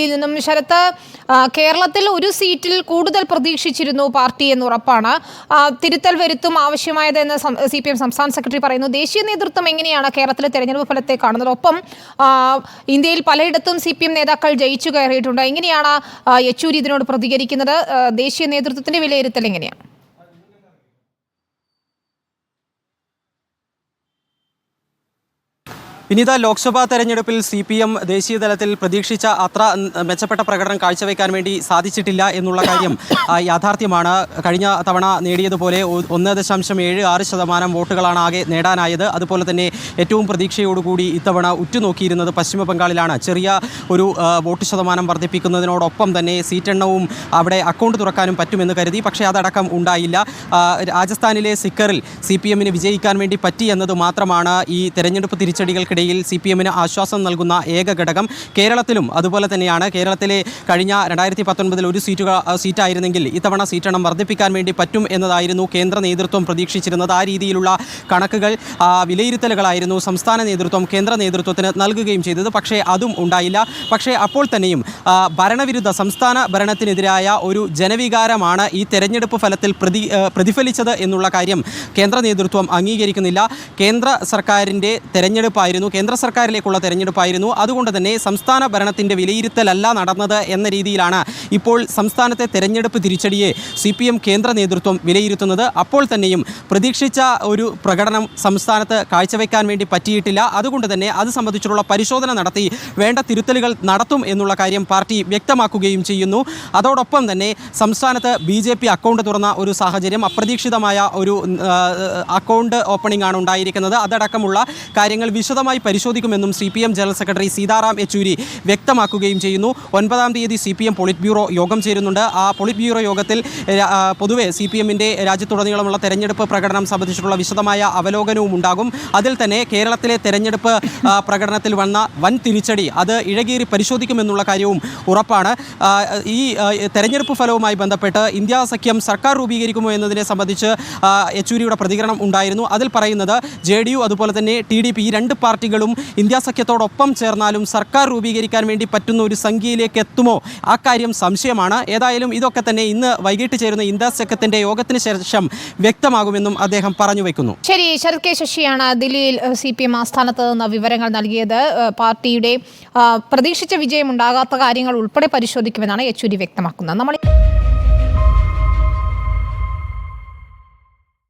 ിൽ നിന്നും ശരത്ത്, കേരളത്തിൽ ഒരു സീറ്റിൽ കൂടുതൽ പ്രതീക്ഷിച്ചിരുന്നു പാർട്ടി എന്ന് ഉറപ്പാണ്. തിരുത്തൽ വരുത്തും ആവശ്യമായത് എന്ന് CPM സംസ്ഥാന സെക്രട്ടറി പറയുന്നു. ദേശീയ നേതൃത്വം എങ്ങനെയാണ് കേരളത്തിലെ തെരഞ്ഞെടുപ്പ് ഫലത്തെ കാണുന്നത്? ഒപ്പം ഇന്ത്യയിൽ പലയിടത്തും CPM നേതാക്കൾ ജയിച്ചു കയറിയിട്ടുണ്ട്. എങ്ങനെയാണ് യെച്ചൂരി ഇതിനോട് പ്രതികരിക്കുന്നത്? ദേശീയ നേതൃത്വത്തിന്റെ വിലയിരുത്തൽ എങ്ങനെയാണ്? വിനീത, ലോക്സഭാ തെരഞ്ഞെടുപ്പിൽ CPM ദേശീയ തലത്തിൽ പ്രതീക്ഷിച്ച അത്ര മെച്ചപ്പെട്ട പ്രകടനം കാഴ്ചവെക്കാൻ വേണ്ടി സാധിച്ചിട്ടില്ല എന്നുള്ള കാര്യം യാഥാർത്ഥ്യമാണ്. കഴിഞ്ഞ തവണ നേടിയതുപോലെ 1.76% വോട്ടുകളാണ് ആകെ നേടാനായത്. അതുപോലെ തന്നെ ഏറ്റവും പ്രതീക്ഷയോടുകൂടി ഇത്തവണ ഉറ്റുനോക്കിയിരുന്നത് പശ്ചിമ ബംഗാളിലാണ്. ചെറിയ ഒരു വോട്ട് ശതമാനം വർദ്ധിപ്പിക്കുന്നതിനോടൊപ്പം തന്നെ സീറ്റെണ്ണവും അവിടെ അക്കൗണ്ട് തുറക്കാനും പറ്റുമെന്ന് കരുതി. പക്ഷേ അതടക്കം ഉണ്ടായില്ല. രാജസ്ഥാനിലെ സിക്കറിൽ CPMന് വിജയിക്കാൻ വേണ്ടി പറ്റി എന്നത് മാത്രമാണ് ഈ തെരഞ്ഞെടുപ്പ് തിരിച്ചടികൾക്ക് CPMന് ആശ്വാസം നൽകുന്ന ഏക ഘടകം. കേരളത്തിലും അതുപോലെ തന്നെയാണ്. കേരളത്തിലെ കഴിഞ്ഞ 2019 ഒരു സീറ്റായിരുന്നെങ്കിൽ ഇത്തവണ സീറ്റെണ്ണം വർദ്ധിപ്പിക്കാൻ വേണ്ടി പറ്റും എന്നതായിരുന്നു കേന്ദ്ര നേതൃത്വം പ്രതീക്ഷിച്ചിരുന്നത്. ആ രീതിയിലുള്ള കണക്കുകൾ, വിലയിരുത്തലുകളായിരുന്നു സംസ്ഥാന നേതൃത്വം കേന്ദ്ര നേതൃത്വത്തിന് നൽകുകയും ചെയ്തത്. പക്ഷേ അതും ഉണ്ടായില്ല. പക്ഷേ അപ്പോൾ തന്നെയും ഭരണവിരുദ്ധ സംസ്ഥാന ഭരണത്തിനെതിരായ ഒരു ജനവികാരമാണ് ഈ തെരഞ്ഞെടുപ്പ് ഫലത്തിൽ പ്രതിഫലിച്ചത് എന്നുള്ള കാര്യം കേന്ദ്ര നേതൃത്വം അംഗീകരിക്കുന്നില്ല. കേന്ദ്ര സർക്കാരിൻ്റെ തെരഞ്ഞെടുപ്പായിരുന്നു, കേന്ദ്ര സർക്കാരിലേക്കുള്ള തെരഞ്ഞെടുപ്പായിരുന്നു. അതുകൊണ്ട് തന്നെ സംസ്ഥാന ഭരണത്തിൻ്റെ വിലയിരുത്തലല്ല നടന്നത് എന്ന രീതിയിലാണ് ഇപ്പോൾ സംസ്ഥാനത്തെ തെരഞ്ഞെടുപ്പ് തിരിച്ചടിയെ CPM കേന്ദ്ര നേതൃത്വം വിലയിരുത്തുന്നത്. അപ്പോൾ തന്നെയും പ്രതീക്ഷിച്ച ഒരു പ്രകടനം സംസ്ഥാനത്ത് കാഴ്ചവെക്കാൻ വേണ്ടി പറ്റിയിട്ടില്ല. അതുകൊണ്ട് തന്നെ അത് സംബന്ധിച്ചുള്ള പരിശോധന നടത്തി വേണ്ട തിരുത്തലുകൾ നടത്തും എന്നുള്ള കാര്യം പാർട്ടി വ്യക്തമാക്കുകയും ചെയ്യുന്നു. അതോടൊപ്പം തന്നെ സംസ്ഥാനത്ത് BJP അക്കൗണ്ട് തുറന്ന ഒരു സാഹചര്യം, അപ്രതീക്ഷിതമായ ഒരു അക്കൗണ്ട് ഓപ്പണിംഗ് ആണ് ഉണ്ടായിരിക്കുന്നത്. അതടക്കമുള്ള കാര്യങ്ങൾ വിശദമായി പരിശോധിക്കുമെന്നും CPM general secretary Sitaram Yechury വ്യക്തമാക്കുകയും ചെയ്യുന്നു. 9-ാം തീയതി CPM പോളിറ്റ് ബ്യൂറോ യോഗം ചേരുന്നുണ്ട്. ആ പോളിറ്റ് ബ്യൂറോ യോഗത്തിൽ പൊതുവെ CPMൻ്റെ രാജ്യത്തുടനീളമുള്ള തെരഞ്ഞെടുപ്പ് പ്രകടനം സംബന്ധിച്ചിട്ടുള്ള വിശദമായ അവലോകനവും ഉണ്ടാകും. അതിൽ തന്നെ കേരളത്തിലെ തെരഞ്ഞെടുപ്പ് പ്രകടനത്തിൽ വന്ന വൻ തിരിച്ചടി അത് ഇഴകേറി പരിശോധിക്കുമെന്നുള്ള കാര്യവും ഉറപ്പാണ്. ഈ തെരഞ്ഞെടുപ്പ് ഫലവുമായി ബന്ധപ്പെട്ട് ഇന്ത്യ സഖ്യം സർക്കാർ രൂപീകരിക്കുമോ എന്നതിനെ സംബന്ധിച്ച് യെച്ചൂരിയുടെ പ്രതികരണം ഉണ്ടായിരുന്നു. അതിൽ പറയുന്നത് JDU അതുപോലെ തന്നെ TDP ഈ രണ്ട് പാർട്ടികളും ഇന്ത്യ സഖ്യത്തോടൊപ്പം ചേർന്നാലും സർക്കാർ രൂപീകരിക്കാൻ വേണ്ടി പറ്റുന്ന ഒരു സംഖ്യയിലേക്ക് എത്തുമോ, ആ കാര്യം സംശയമാണ്. ഏതായാലും ഇതൊക്കെ തന്നെ ഇന്ന് വൈകിട്ട് ചേരുന്ന ഇന്ത്യ സഖ്യത്തിൻ്റെ യോഗത്തിന് ശേഷം വ്യക്തമാകുമെന്നും അദ്ദേഹം പറഞ്ഞു വയ്ക്കുന്നു. ശരി, ശരത് കെ ശശിയാണ് ദില്ലിയിൽ CPM ആസ്ഥാനത്ത് നിന്ന് വിവരങ്ങൾ നൽകിയത്. പാർട്ടിയുടെ പ്രതീക്ഷിച്ച വിജയം ഉണ്ടാകാത്ത കാര്യങ്ങൾ ഉൾപ്പെടെ പരിശോധിക്കുമെന്നാണ് യെച്ചൂരി വ്യക്തമാക്കുന്നത്.